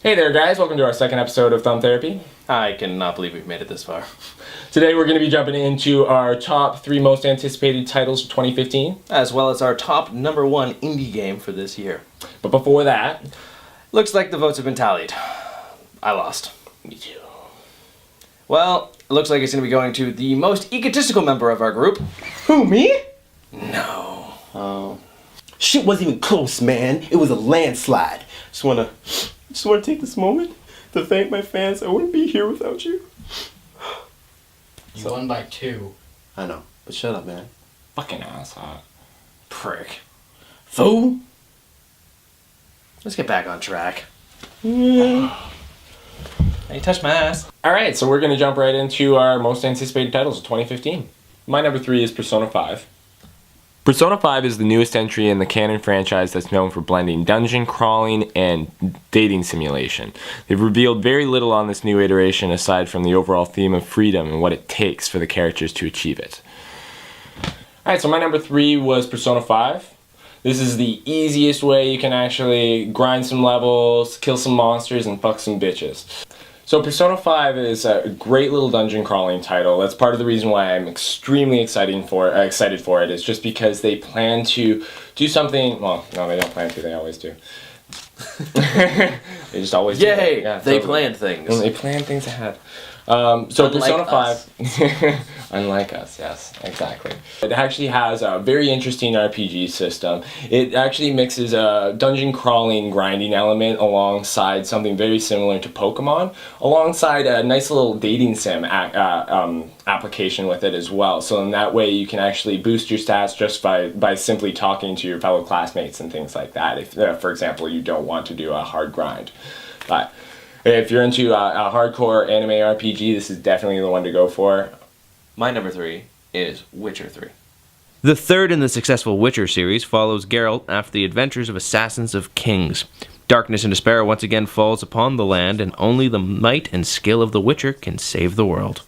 Hey there guys, welcome to our second episode of Thumb Therapy. I cannot believe we've made it this far. Today we're going to be jumping into our top 3 most anticipated titles for 2015. As well as our top number 1 indie game for this year. But before that... Looks like the votes have been tallied. I lost. Me too. Well, it looks like it's going to be going to the most egotistical member of our group. Who, me? No. Oh. Shit wasn't even close, man. It was a landslide. Just wanna take this moment to thank my fans. I wouldn't be here without you. You won by 2. I know, but shut up, man. Fucking asshole. Prick. Fool. Let's get back on track. Hey, you touched my ass. Alright, so we're going to jump right into our most anticipated titles of 2015. My number 3 is Persona 5. Persona 5 is the newest entry in the canon franchise that's known for blending dungeon crawling and dating simulation. They've revealed very little on this new iteration aside from the overall theme of freedom and what it takes for the characters to achieve it. Alright, so my number 3 was Persona 5. This is the easiest way you can actually grind some levels, kill some monsters, and fuck some bitches. So Persona 5 is a great little dungeon crawling title. That's part of the reason why I'm extremely excited for it. Is just because they plan to do something. Well, no, they don't plan to. They always do. They just always do. Yay! Yeah, they totally. Plan things. They plan things ahead. So Unlike Persona 5, unlike us, yes, exactly. It actually has a very interesting RPG system. It actually mixes a dungeon crawling grinding element alongside something very similar to Pokemon, alongside a nice little dating sim application with it as well. So in that way you can actually boost your stats just by simply talking to your fellow classmates and things like that. If, for example, you don't want to do a hard grind. But if you're into a hardcore anime RPG, this is definitely the one to go for. My number 3 is Witcher 3. The third in the successful Witcher series follows Geralt after the adventures of Assassins of Kings. Darkness and despair once again falls upon the land, and only the might and skill of the Witcher can save the world.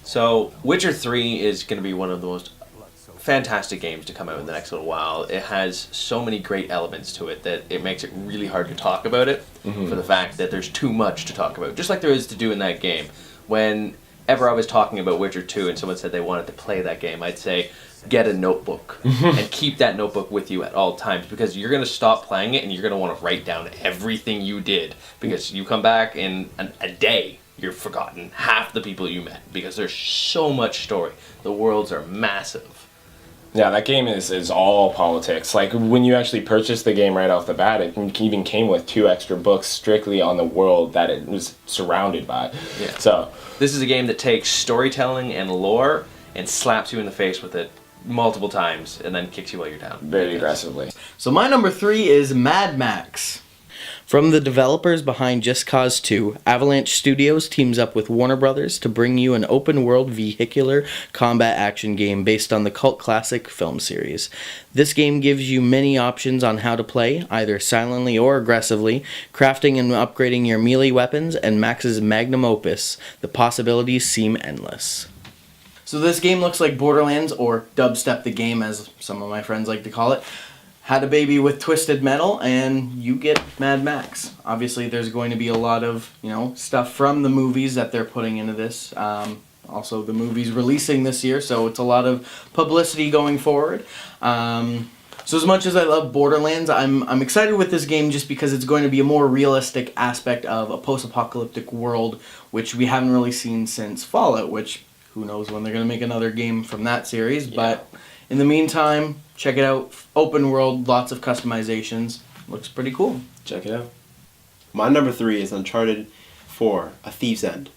So, Witcher 3 is going to be one of the most fantastic games to come out in the next little while. It has so many great elements to it that it makes it really hard to talk about it for the fact that there's too much to talk about, just like there is to do in that game. Whenever I was talking about Witcher 2 and someone said they wanted to play that game, I'd say get a notebook and keep that notebook with you at all times, because you're going to stop playing it and you're going to want to write down everything you did, because you come back in a day, you've forgotten half the people you met because there's so much story. The worlds are massive. Yeah, that game is all politics. Like, when you actually purchase the game right off the bat, it even came with 2 extra books strictly on the world that it was surrounded by. Yeah. So this is a game that takes storytelling and lore and slaps you in the face with it multiple times and then kicks you while you're down. very aggressively. So my number 3 is Mad Max. From the developers behind Just Cause 2, Avalanche Studios teams up with Warner Brothers to bring you an open-world vehicular combat action game based on the cult classic film series. This game gives you many options on how to play, either silently or aggressively, crafting and upgrading your melee weapons, and Max's magnum opus. The possibilities seem endless. So this game looks like Borderlands, or Dubstep the Game as some of my friends like to call it. Had a baby with Twisted Metal, and you get Mad Max. Obviously, there's going to be a lot of, stuff from the movies that they're putting into this. Also, the movie's releasing this year, so it's a lot of publicity going forward. So as much as I love Borderlands, I'm excited with this game just because it's going to be a more realistic aspect of a post-apocalyptic world, which we haven't really seen since Fallout, which who knows when they're going to make another game from that series, but in the meantime, check it out. Open world, lots of customizations. Looks pretty cool. Check it out. My number 3 is Uncharted 4, A Thieves End.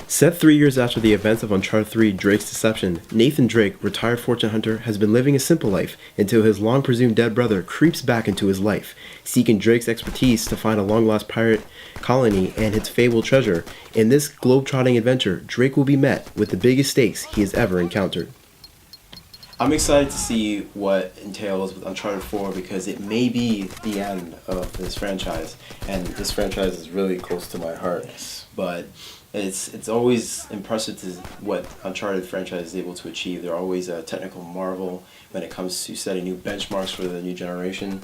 Set 3 years after the events of Uncharted 3, Drake's Deception, Nathan Drake, retired fortune hunter, has been living a simple life until his long-presumed dead brother creeps back into his life, seeking Drake's expertise to find a long-lost pirate colony and its fabled treasure. In this globe-trotting adventure, Drake will be met with the biggest stakes he has ever encountered. I'm excited to see what entails with Uncharted 4 because it may be the end of this franchise, and this franchise is really close to my heart. But it's always impressive to what Uncharted franchise is able to achieve. They're always a technical marvel when it comes to setting new benchmarks for the new generation.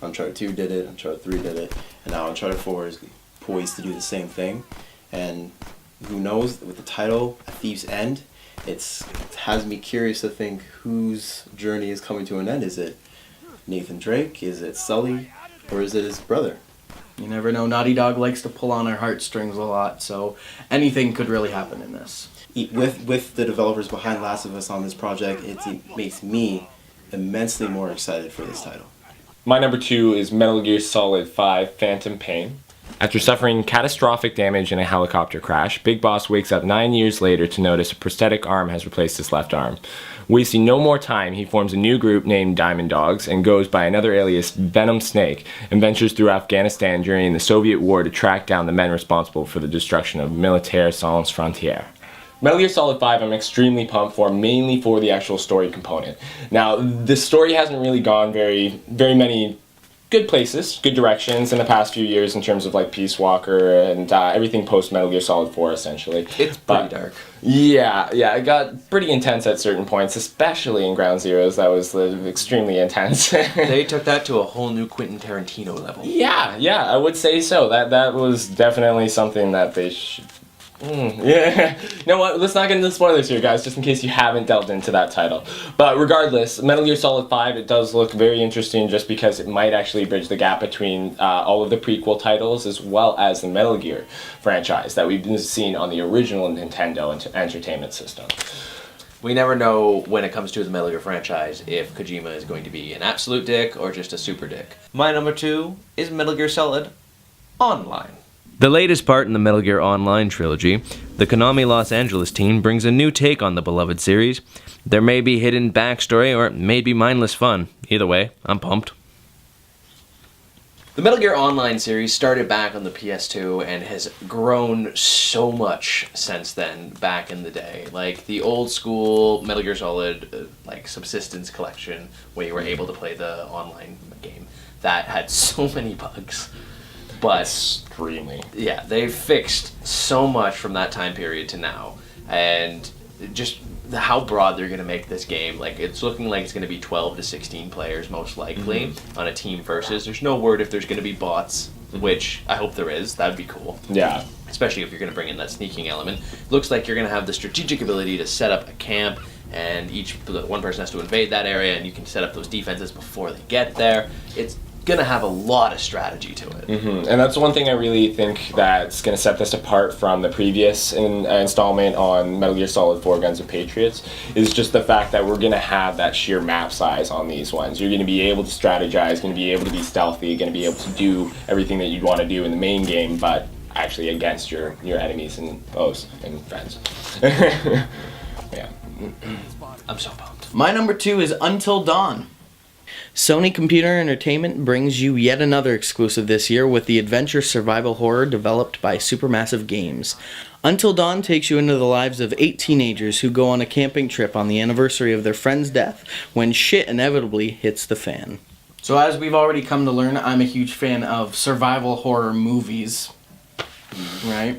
Uncharted 2 did it, Uncharted 3 did it, and now Uncharted 4 is poised to do the same thing. And who knows, with the title, A Thieves End, it has me curious to think whose journey is coming to an end. Is it Nathan Drake? Is it Sully? Or is it his brother? You never know. Naughty Dog likes to pull on our heartstrings a lot, so anything could really happen in this. With the developers behind Last of Us on this project, it makes me immensely more excited for this title. My number 2 is Metal Gear Solid 5 Phantom Pain. After suffering catastrophic damage in a helicopter crash, Big Boss wakes up 9 years later to notice a prosthetic arm has replaced his left arm. Wasting no more time, he forms a new group named Diamond Dogs and goes by another alias, Venom Snake, and ventures through Afghanistan during the Soviet war to track down the men responsible for the destruction of Militaire Sans Frontières. Metal Gear Solid 5 I'm extremely pumped for, mainly for the actual story component. Now, the story hasn't really gone very many good places, good directions in the past few years in terms of like Peace Walker and everything post Metal Gear Solid 4 essentially. It's pretty dark. Yeah, it got pretty intense at certain points, especially in Ground Zeroes. That was extremely intense. They took that to a whole new Quentin Tarantino level. Yeah, I would say so. That was definitely something that they should... yeah. You know what? Let's not get into the spoilers here, guys, just in case you haven't delved into that title. But regardless, Metal Gear Solid 5, it does look very interesting just because it might actually bridge the gap between all of the prequel titles as well as the Metal Gear franchise that we've been seeing on the original Nintendo Entertainment System. We never know when it comes to the Metal Gear franchise if Kojima is going to be an absolute dick or just a super dick. My number 2 is Metal Gear Solid Online. The latest part in the Metal Gear Online trilogy, the Konami Los Angeles team brings a new take on the beloved series. There may be hidden backstory or it may be mindless fun. Either way, I'm pumped. The Metal Gear Online series started back on the PS2 and has grown so much since then, back in the day. Like the old school Metal Gear Solid like subsistence collection where you were able to play the online game, that had so many bugs. But extremely. Yeah, they've fixed so much from that time period to now, and just how broad they're going to make this game. Like, it's looking like it's going to be 12 to 16 players most likely on a team versus. There's no word if there's going to be bots, which I hope there is. That'd be cool. Yeah. Especially if you're going to bring in that sneaking element. Looks like you're going to have the strategic ability to set up a camp, and one person has to invade that area, and you can set up those defenses before they get there. It's gonna have a lot of strategy to it. And that's one thing I really think that's gonna set this apart from the previous installment on Metal Gear Solid 4 Guns of Patriots is just the fact that we're gonna have that sheer map size on these ones. You're gonna be able to strategize, gonna be able to be stealthy, gonna be able to do everything that you'd want to do in the main game, but actually against your enemies and foes and friends. Yeah. I'm so pumped. My number 2 is Until Dawn. Sony Computer Entertainment brings you yet another exclusive this year with the adventure survival horror developed by Supermassive Games. Until Dawn takes you into the lives of 8 teenagers who go on a camping trip on the anniversary of their friend's death when shit inevitably hits the fan. So as we've already come to learn, I'm a huge fan of survival horror movies. Right?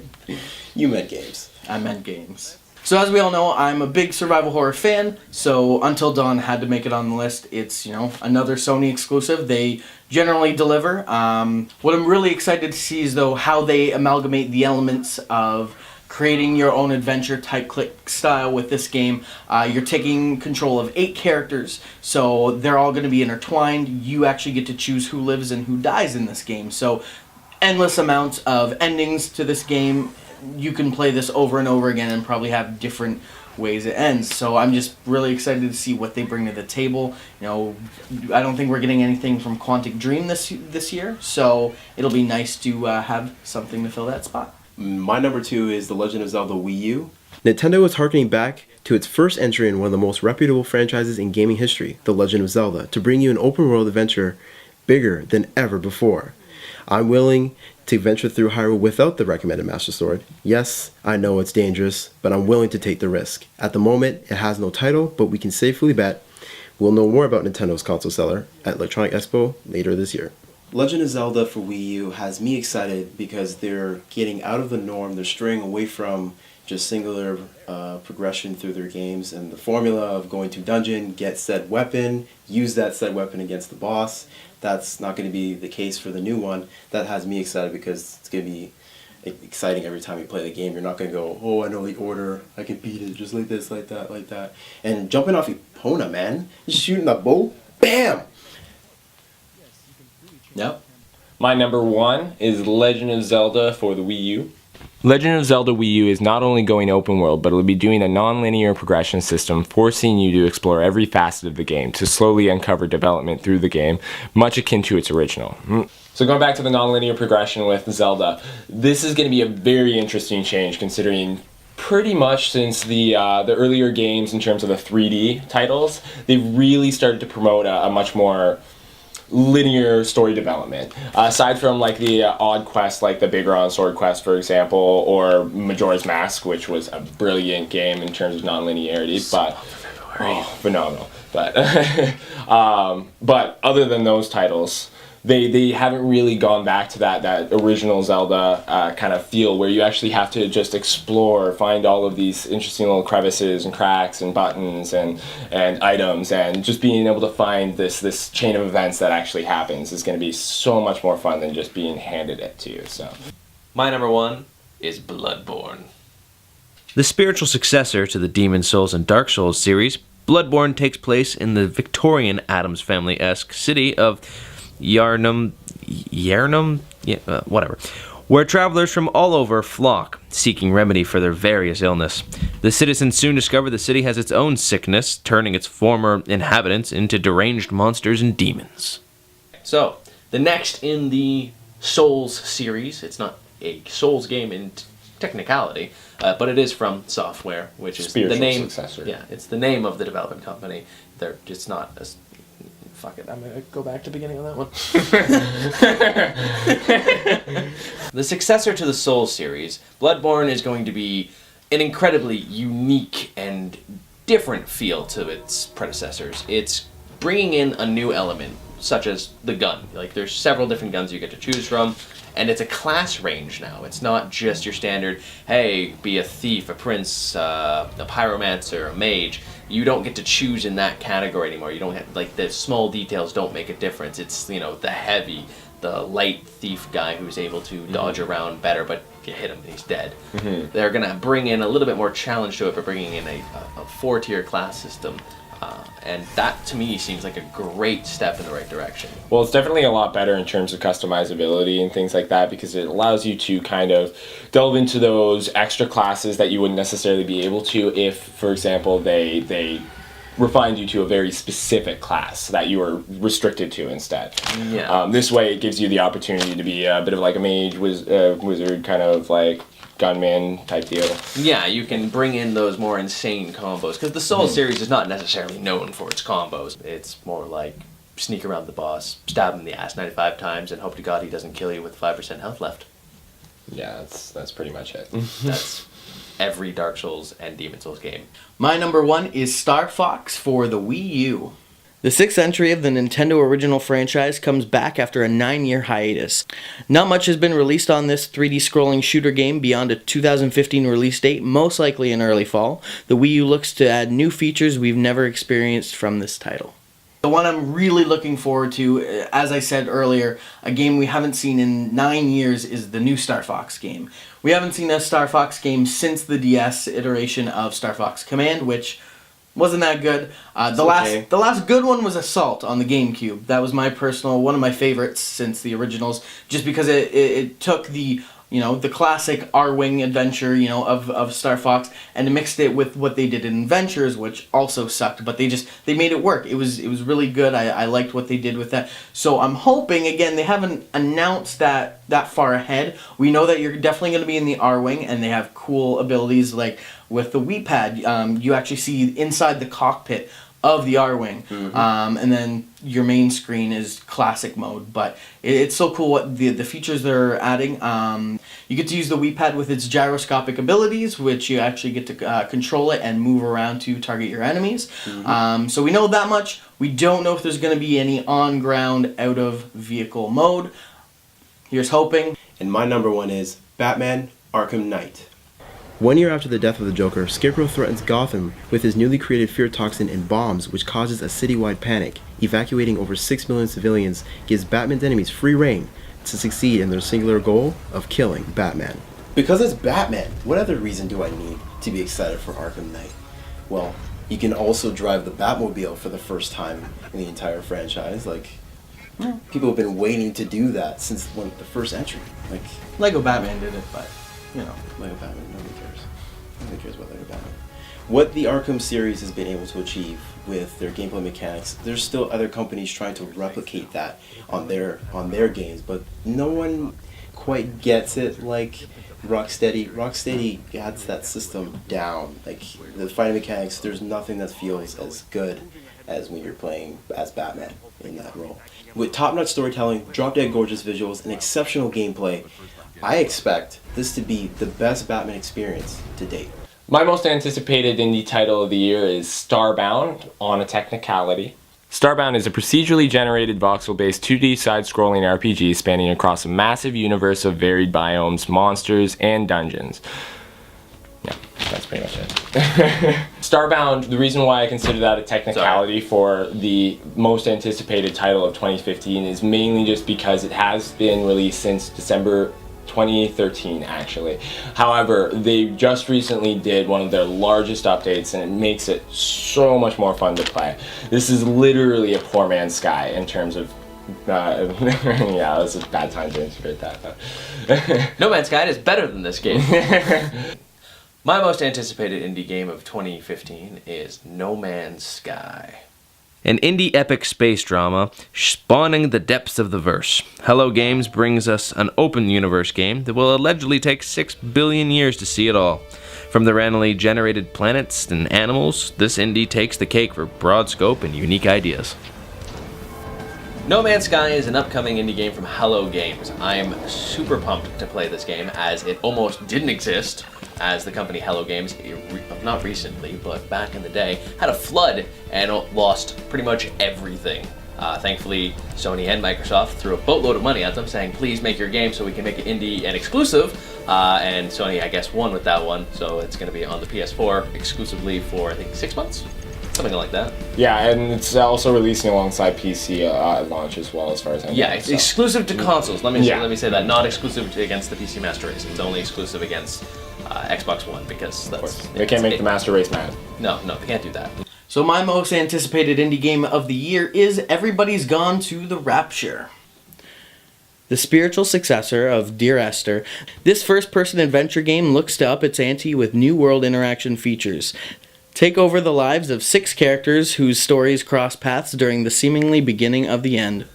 You meant games. I meant games. So as we all know, I'm a big survival horror fan, so Until Dawn had to make it on the list. It's, another Sony exclusive. They generally deliver. What I'm really excited to see is, though, how they amalgamate the elements of creating your own adventure type click style with this game. You're taking control of 8 characters, so they're all going to be intertwined. You actually get to choose who lives and who dies in this game. So endless amounts of endings to this game. You can play this over and over again and probably have different ways it ends. So I'm just really excited to see what they bring to the table. I don't think we're getting anything from Quantic Dream this year, so it'll be nice to have something to fill that spot. My number 2 is The Legend of Zelda Wii U. Nintendo is harkening back to its first entry in one of the most reputable franchises in gaming history, The Legend of Zelda, to bring you an open world adventure bigger than ever before. I'm willing to venture through Hyrule without the recommended Master Sword. Yes, I know it's dangerous, but I'm willing to take the risk. At the moment, it has no title, but we can safely bet we'll know more about Nintendo's console seller at Electronic Expo later this year. Legend of Zelda for Wii U has me excited because they're getting out of the norm. They're straying away from just singular progression through their games, and the formula of going to dungeon, get said weapon, use that said weapon against the boss. That's not going to be the case for the new one. That has me excited because it's going to be exciting every time you play the game. You're not going to go, oh, I know the order, I can beat it just like this, like that, like that. And jumping off Epona, man, just shooting the bow, bam! Yep. My number 1 is Legend of Zelda for the Wii U. Legend of Zelda Wii U is not only going open world, but it'll be doing a non-linear progression system, forcing you to explore every facet of the game to slowly uncover development through the game, much akin to its original. So going back to the non-linear progression with Zelda, this is going to be a very interesting change considering pretty much since the earlier games in terms of the 3D titles, they've really started to promote a much more linear story development. Aside from like the odd quests like the Bigron Sword Quest, for example, or Majora's Mask, which was a brilliant game in terms of non-linearity, but phenomenal. But but other than those titles, they haven't really gone back to that original Zelda kind of feel where you actually have to just explore, find all of these interesting little crevices and cracks and buttons and items, and just being able to find this chain of events that actually happens is going to be so much more fun than just being handed it to you. So, My number 1 is Bloodborne. The spiritual successor to the Demon Souls and Dark Souls series, Bloodborne takes place in the Victorian Addams Family-esque city of Yarnum, whatever, where travelers from all over flock, seeking remedy for their various illness. The citizens soon discover the city has its own sickness, turning its former inhabitants into deranged monsters and demons. So, the next in the Souls series, it's not a Souls game in technicality, but it is from Software, which is spiritual the name. successor. Yeah, it's the name of the development company. It's not a. Fuck it, I'm gonna go back to the beginning of that one. The successor to the Souls series, Bloodborne is going to be an incredibly unique and different feel to its predecessors. It's bringing in a new element, such as the gun. Like, there's several different guns you get to choose from, and it's a class range now. It's not just your standard, hey, be a thief, a prince, a pyromancer, a mage. You don't get to choose in that category anymore. You don't have, like, the small details don't make a difference. It's, the heavy, the light thief guy who's able to dodge around better, but you hit him and he's dead. They're going to bring in a little bit more challenge to it by bringing in a 4-tier class system. And that, to me, seems like a great step in the right direction. Well, it's definitely a lot better in terms of customizability and things like that, because it allows you to kind of delve into those extra classes that you wouldn't necessarily be able to if, for example, they refined you to a very specific class that you were restricted to instead. Yeah. This way, it gives you the opportunity to be a bit of like a mage, wizard, kind of like gunman type deal. Yeah, you can bring in those more insane combos, because the Souls series is not necessarily known for its combos. It's more like sneak around the boss, stab him in the ass 95 times, and hope to God he doesn't kill you with 5% health left. Yeah, that's pretty much it. That's every Dark Souls and Demon Souls game. My number 1 is Star Fox for the Wii U. The 6th entry of the Nintendo original franchise comes back after a 9-year hiatus. Not much has been released on this 3D scrolling shooter game beyond a 2015 release date, most likely in early fall. The Wii U looks to add new features we've never experienced from this title. The one I'm really looking forward to, as I said earlier, a game we haven't seen in 9 years is the new Star Fox game. We haven't seen a Star Fox game since the DS iteration of Star Fox Command, which wasn't that good. The last good one was Assault on the GameCube. That was my personal, one of my favorites since the originals, just because it took the the classic R-Wing adventure, of Star Fox, and mixed it with what they did in Adventures, which also sucked, but they made it work. It was really good. I liked what they did with that. So I'm hoping, again, they haven't announced that far ahead. We know that you're definitely going to be in the R-Wing, and they have cool abilities, like with the Wii Pad. You actually see inside the cockpit of the R-Wing, and then your main screen is classic mode, but it's so cool what the features they're adding. You get to use the Wii Pad with its gyroscopic abilities, which you actually get to control it and move around to target your enemies. So we know that much. We don't know if there's going to be any on-ground, out-of-vehicle mode. Here's hoping. And my number 1 is Batman Arkham Knight. 1 year after the death of the Joker, Scarecrow threatens Gotham with his newly created fear toxin and bombs, which causes a citywide panic. Evacuating over 6 million civilians gives Batman's enemies free reign to succeed in their singular goal of killing Batman. Because it's Batman, what other reason do I need to be excited for Arkham Knight? Well, you can also drive the Batmobile for the first time in the entire franchise. People have been waiting to do that since the first entry. Lego Batman did it, but, Lego Batman, nobody cares. Nobody cares about Lego Batman. What the Arkham series has been able to achieve with their gameplay mechanics, there's still other companies trying to replicate that on their games, but no one quite gets it like Rocksteady. Rocksteady has that system down. The fighting mechanics, there's nothing that feels as good as when you're playing as Batman in that role. With top-notch storytelling, drop-dead gorgeous visuals, and exceptional gameplay, I expect this to be the best Batman experience to date. My most anticipated indie title of the year is Starbound, on a technicality. Starbound is a procedurally generated voxel-based 2D side-scrolling RPG spanning across a massive universe of varied biomes, monsters, and dungeons. Yeah, that's pretty much it. Starbound, the reason why I consider that a technicality for the most anticipated title of 2015 is mainly just because it has been released since December 2013 actually. However, they just recently did one of their largest updates and it makes it so much more fun to play. This is literally a poor man's Sky in terms of yeah, that's a bad time to integrate that. But No Man's Sky is better than this game. My most anticipated indie game of 2015 is No Man's Sky. An indie epic space drama spawning the depths of the verse. Hello Games brings us an open universe game that will allegedly take 6 billion years to see it all. From the randomly generated planets and animals, this indie takes the cake for broad scope and unique ideas. No Man's Sky is an upcoming indie game from Hello Games. I am super pumped to play this game as it almost didn't exist, as the company Hello Games, not recently, but back in the day, had a flood and lost pretty much everything. Thankfully, Sony and Microsoft threw a boatload of money at them saying, please make your game so we can make it indie and exclusive. And Sony, I guess, won with that one, so it's going to be on the PS4 exclusively for, I think, 6 months? Something like that. yeah, and it's also releasing alongside PC launch as well, as far as I know. Yeah, it's exclusive to consoles. Let me say that. Not exclusive against the PC Master Race. It's only exclusive against Xbox One because that's... They can't make the Master Race mad. No, they can't do that. So my most anticipated indie game of the year is Everybody's Gone to the Rapture. The spiritual successor of Dear Esther, this first-person adventure game looks to up its ante with new world interaction features. Take over the lives of 6 characters whose stories cross paths during the seemingly beginning of the end.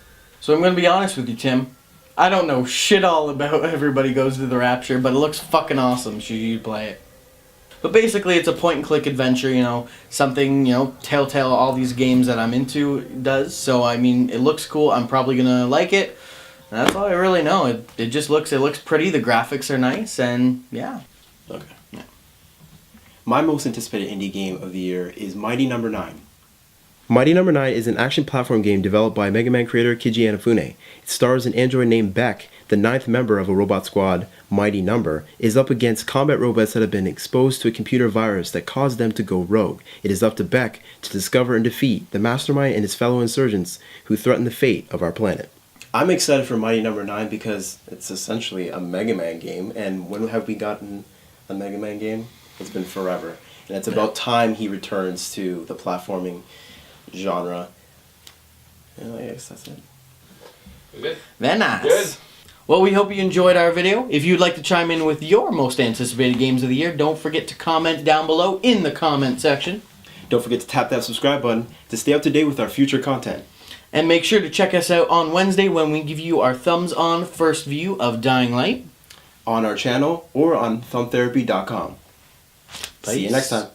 So I'm going to be honest with you, Tim. I don't know shit all about Everybody Goes to the Rapture, but it looks fucking awesome should you play it. But basically it's a point-and-click adventure, something, Telltale, all these games that I'm into does. So, I mean, it looks cool. I'm probably going to like it. And that's all I really know. It just looks pretty. The graphics are nice, and yeah. Okay. Yeah. My most anticipated indie game of the year is Mighty No. 9. Mighty No. 9 is an action platform game developed by Mega Man creator Keiji Inafune. It stars an android named Beck. The 9th member of a robot squad, Mighty Number, is up against combat robots that have been exposed to a computer virus that caused them to go rogue. It is up to Beck to discover and defeat the mastermind and his fellow insurgents who threaten the fate of our planet. I'm excited for Mighty No. 9 because it's essentially a Mega Man game, and when have we gotten a Mega Man game? It's been forever. And it's about time he returns to the platforming genre. And I guess that's it. Good. Very nice. Good. Well, we hope you enjoyed our video. If you'd like to chime in with your most anticipated games of the year, don't forget to comment down below in the comment section. Don't forget to tap that subscribe button to stay up to date with our future content. And make sure to check us out on Wednesday when we give you our thumbs on first view of Dying Light. On our channel or on thumbtherapy.com. See you next time.